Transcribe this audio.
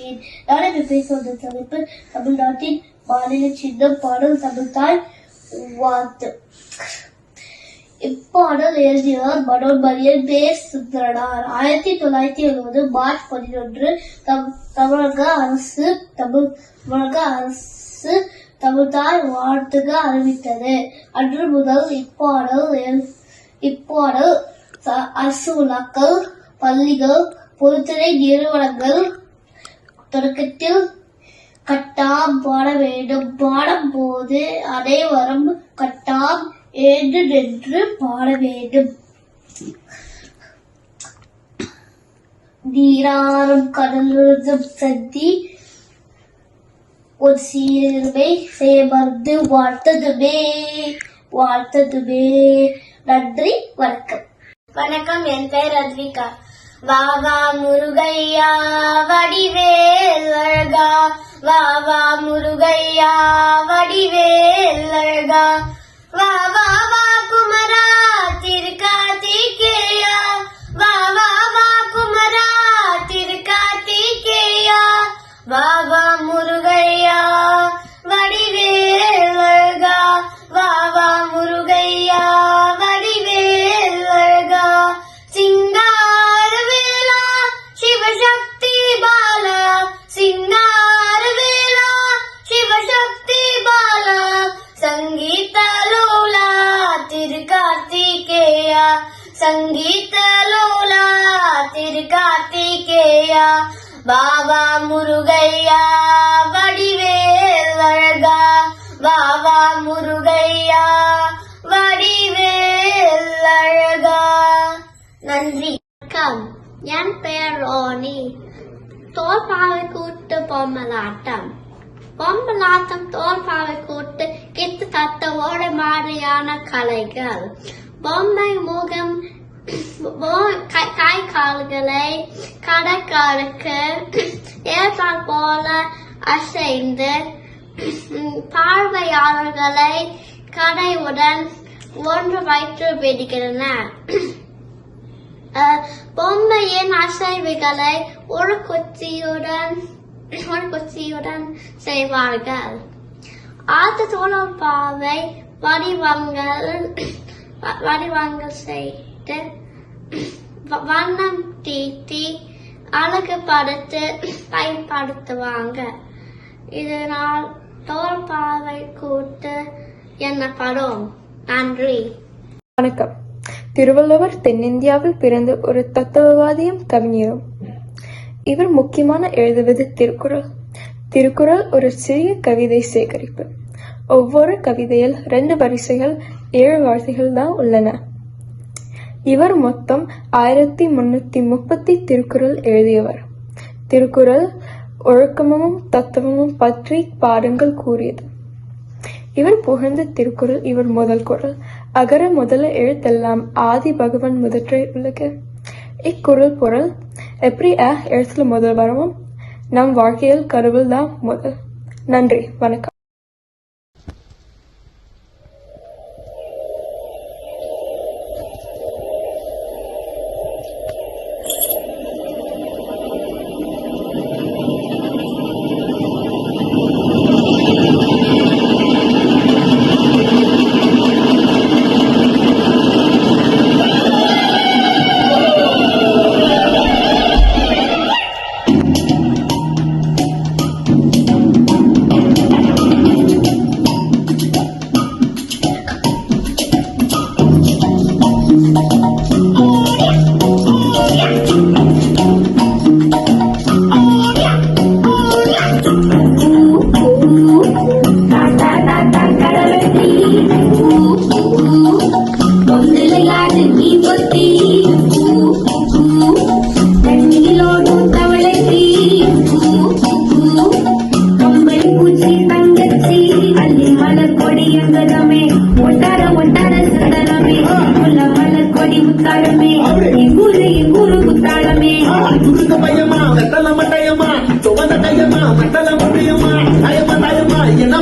பேசுகிறேன். நான் இப்ப பேச வந்த தலைப்பு தமிழ்நாட்டின் மாநில சின்னம் பாடல் தமிழ்தாய் வாழ்த்து. இப்பாடல் எழுதியவர் மனோன்மணியன் பேர் சுந்தரனார். 1970 மார்ச் 11 தமிழக அரசு தமிழ்தாய் வாழ்த்துக அறிவித்தது. அன்று முதல் இப்பாடல் அரசு விழாக்கள், பள்ளிகள், பொதுத்துறை நிறுவனங்கள் தொடக்கத்தில் கட்டாம் பாட வேண்டும். பாடும் போது அனைவரும் கட்டாம் ஏன்று நின்று பாட வேண்டும். நீராறும் கடலும் சந்தி ஒரு சீர்மை செய்ய மறந்து வாழ்த்ததுமே. நன்றி, வணக்கம். வணக்கம், என் பெயர் அத்விகா. வாவா முருகையா வடிவேல் அழகா, வாவா முருகையா வடிவேல் அழகா, வா வா வா குமரா திருக்கார்த்திகேயா, வா வா வா குமரா திருக்கார்த்திகேயா, வா வா முருகையா வடிவேல் அழகா, வா வா முருகையா வடிவேல் அழகா, சிங்கார வேலா சிவசக்தி பாலா, சிங்கார வேலா சிவசக்தி பாலா, சங்கீத லோலா திருக்கார்த்திகேயா, சங்கீத லோலா திருக்கார்த்திகேயா, பாபா முருகையா வடிவேல் அழகா, பாபா முருகையா வடிவேல் அழகா. நன்றி. வணக்கம், என் பெயர் ரோனி. தோல்பாவை கூட்டு பொம்மலாட்டம் தோல்பாவை கூட்டு கிட்டத்தட்ட ஒரு மாதிரியான கலைகள். பொம்மை முகம், கை கால்களை கடற்கரைக்கு ஏற்றால் போல அசைந்து பார்வையாளர்களை கடையுடன் ஒன்று வைத்து விடுகின்றன. பொம்மையின் அசைவுகளை ஒரு குச்சியுடன் செய்வார்கள். ஆத்த தோல்பாவை வடிவங்கள் செய்து வண்ணம் தீட்டி அழகுபடுத்தி பயன்படுத்துவாங்க. இதனால் தோல்பாவை கூட்டு எனப்படும். நன்றி. வணக்கம். திருவள்ளுவர் தென்னிந்தியாவில் பிறந்த ஒரு தத்துவவாதியும் கவிஞரும். இவர் முக்கியமான எழுதுவது திருக்குறள். திருக்குறள் ஒரு சிறிய கவிதை சேகரிப்பு. ஒவ்வொரு கவிதையில் 2 வரிசைகள் 7 வார்த்தைகள் தான் உள்ளன. இவர் மொத்தம் 1330 திருக்குறள் எழுதியவர். திருக்குறள் ஒழுக்கமும் தத்துவமும் பற்றி பாடங்கள் கூறியது. இவர் புகழ்ந்த திருக்குறள் இவர் முதல் குறள். அகர முதல எழுத்தெல்லாம் ஆதி பகவன் முதற்றே உலகு. இக்குறள் பொருள் எப்படி எழுத்துல முதல் வரவும் நம் வாழ்க்கையில் கடவுள் தான் முதல். நன்றி, வணக்கம். மட்டல மட்டையம்மா சுவந்த கையம்மா மட்டல முடியுமா நயமா என்ன